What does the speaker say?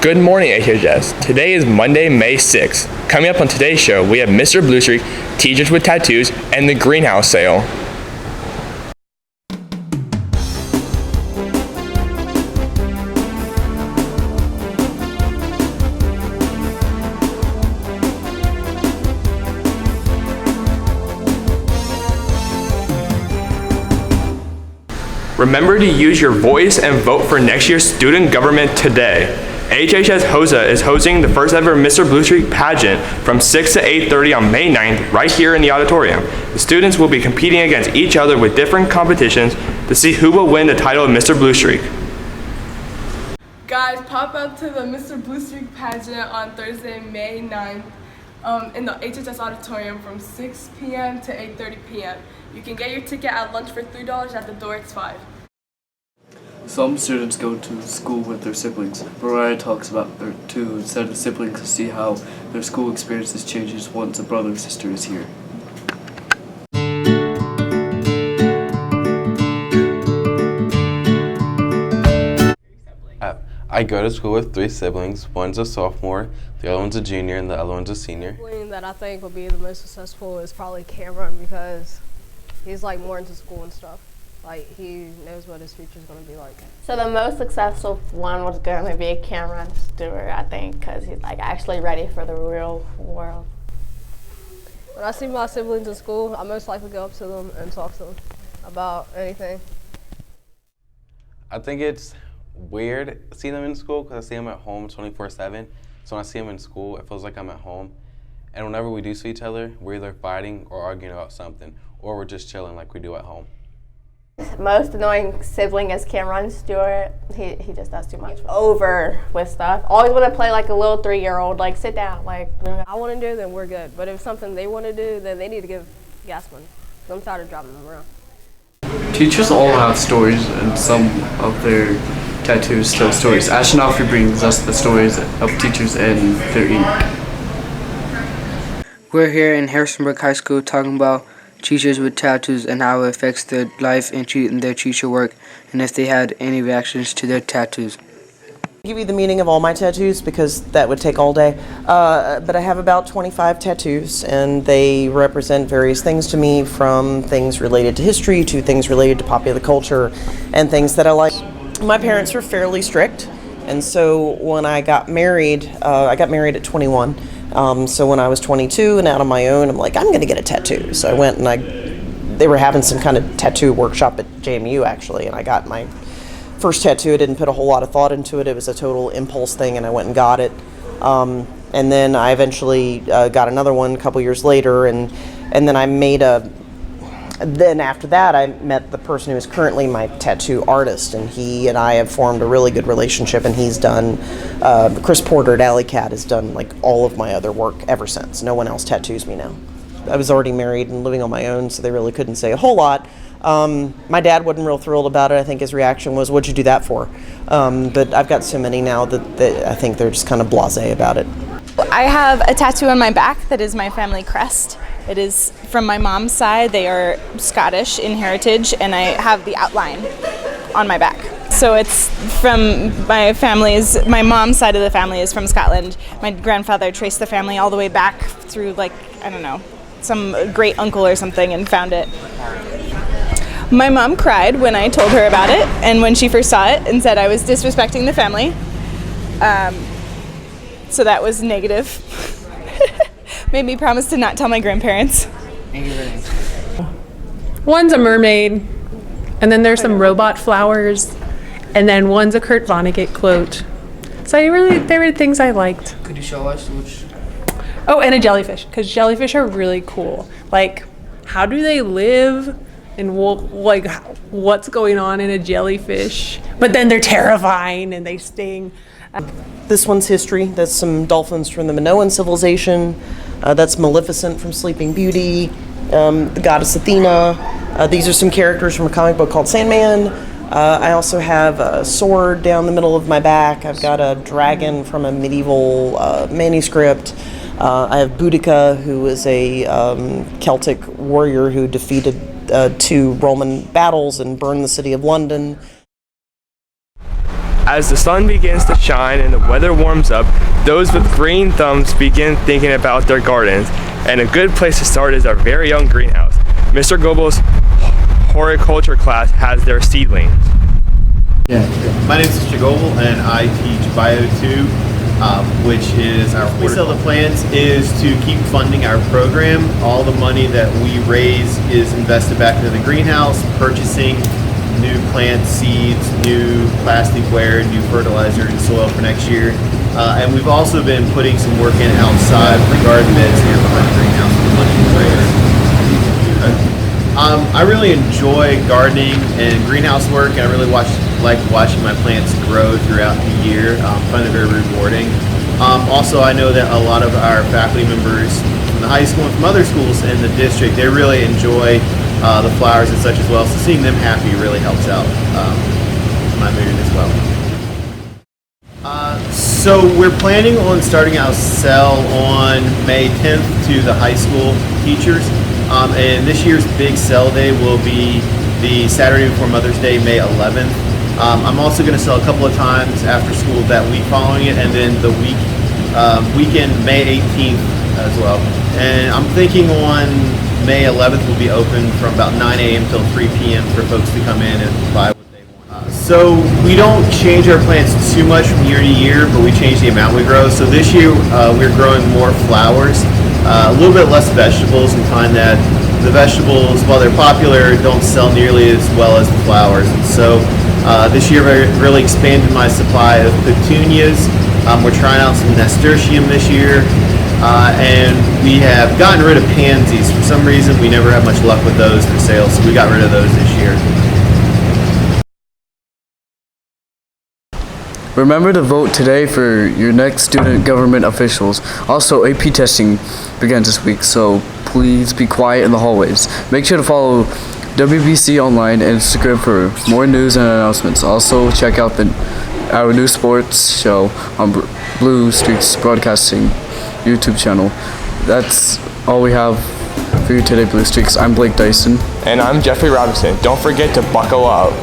Good morning, HHS. Today is Monday, May 6th. Coming up on today's show, we have Mr. Bluestreak, Teachers with Tattoos, and the Greenhouse Sale. Remember to use your voice and vote for next year's student government today. HHS HOSA is hosting the first ever Mr. Bluestreak pageant from 6 to 8:30 on May 9th right here in the auditorium. The students will be competing against each other with different competitions to see who will win the title of Mr. Bluestreak. Guys, pop up to the Mr. Bluestreak pageant on Thursday, May 9th in the HHS auditorium from 6 p.m. to 8:30 p.m. You can get your ticket at lunch for $3, at the door it's $5. Some students go to school with their siblings. Mariah talks about their two set of siblings to see how their school experiences changes once a brother or sister is here. I go to school with 3 siblings. One's a sophomore, the other one's a junior, and the other one's a senior. The sibling that I think will be the most successful is probably Cameron, because he's like more into school and stuff. Like, he knows what his future's going to be like. So the most successful one was going to be Cameron Stewart, I think, because he's like actually ready for the real world. When I see my siblings in school, I most likely go up to them and talk to them about anything. I think it's weird seeing them in school because I see them at home 24/7. So when I see them in school, it feels like I'm at home. And whenever we do see each other, we're either fighting or arguing about something, or we're just chilling like we do at home. Most annoying sibling is Cameron Stewart. He just does too much over with stuff. Always want to play like a little 3-year-old, like sit down, like. I want to do, then we're good. But if it's something they want to do, then they need to give gas money. So I'm tired of driving them around. Teachers all have stories, and some of their tattoos tell stories. Ashton Alfrey brings us the stories of teachers and their ink. We're here in Harrisonburg High School talking about teachers with tattoos and how it affects their life and their teacher work, and if they had any reactions to their tattoos. I'll give you the meaning of all my tattoos because that would take all day, but I have about 25 tattoos, and they represent various things to me, from things related to history to things related to popular culture and things that I like. My parents were fairly strict, and so when I got married at 21. So when I was 22 and out on my own, I'm like, I'm going to get a tattoo. So I went and they were having some kind of tattoo workshop at JMU actually, and I got my first tattoo. I didn't put a whole lot of thought into it. It was a total impulse thing, and I went and got it. And then I eventually got another one a couple years later, and then I made then after that, I met the person who is currently my tattoo artist, and he and I have formed a really good relationship, and he's done, Chris Porter at Alley Cat has done like all of my other work ever since. No one else tattoos me now. I was already married and living on my own, so they really couldn't say a whole lot. My dad wasn't real thrilled about it. I think his reaction was, "What'd you do that for?" But I've got so many now that I think they're just kind of blasé about it. I have a tattoo on my back that is my family crest. It is from my mom's side. They are Scottish in heritage, and I have the outline on my back. So it's from my mom's side of the family is from Scotland. My grandfather traced the family all the way back through, like, I don't know, some great uncle or something, and found it. My mom cried when I told her about it, and when she first saw it, and said I was disrespecting the family. So that was negative. Made me promise to not tell my grandparents. One's a mermaid, and then there's some robot flowers, and then one's a Kurt Vonnegut quote. So they were things I liked. Could you show us which? Oh, and a jellyfish, because jellyfish are really cool. Like, how do they live? And what's going on in a jellyfish? But then they're terrifying and they sting. This one's history. That's some dolphins from the Minoan civilization. That's Maleficent from Sleeping Beauty. The goddess Athena. These are some characters from a comic book called Sandman. I also have a sword down the middle of my back. I've got a dragon from a medieval manuscript. I have Boudica, who is a Celtic warrior who defeated 2 Roman battles and burned the city of London. As the sun begins to shine and the weather warms up, those with green thumbs begin thinking about their gardens. And a good place to start is our very own greenhouse. Mr. Goebel's horticulture class has their seedlings. My name is Mr. Goebel and I teach Bio 2, which is our we sell the plants is to keep funding our program. All the money that we raise is invested back into the greenhouse, purchasing new plant seeds, new plasticware, new fertilizer and soil for next year. And we've also been putting some work in outside for garden beds here behind the greenhouse with the money we raise. I really enjoy gardening and greenhouse work, and I really like watching my plants grow throughout the year. I find it very rewarding. Also, I know that a lot of our faculty members from the high school and from other schools in the district, they really enjoy the flowers and such as well. So seeing them happy really helps out my mood as well. So we're planning on starting our sale on May 10th to the high school teachers. And this year's big sale day will be the Saturday before Mother's Day, May 11th. I'm also going to sell a couple of times after school that week following it, and then the weekend, May 18th as well. And I'm thinking on May 11th will be open from about 9 a.m. till 3 p.m. for folks to come in and buy what they want. So we don't change our plants too much from year to year, but we change the amount we grow. So this year we're growing more flowers, a little bit less vegetables. We find that the vegetables, while they're popular, don't sell nearly as well as the flowers. And so this year I really expanded my supply of petunias. We're trying out some nasturtium this year. And we have gotten rid of pansies. For some reason, we never have much luck with those for sale, so we got rid of those this year. Remember to vote today for your next student government officials. Also, AP testing begins this week, so please be quiet in the hallways. Make sure to follow WBC online and Instagram for more news and announcements. Also, check out our new sports show on Blue Streaks Broadcasting YouTube channel. That's all we have for you today, Blue Streaks. I'm Blake Dyson. And I'm Jeffrey Robinson. Don't forget to buckle up.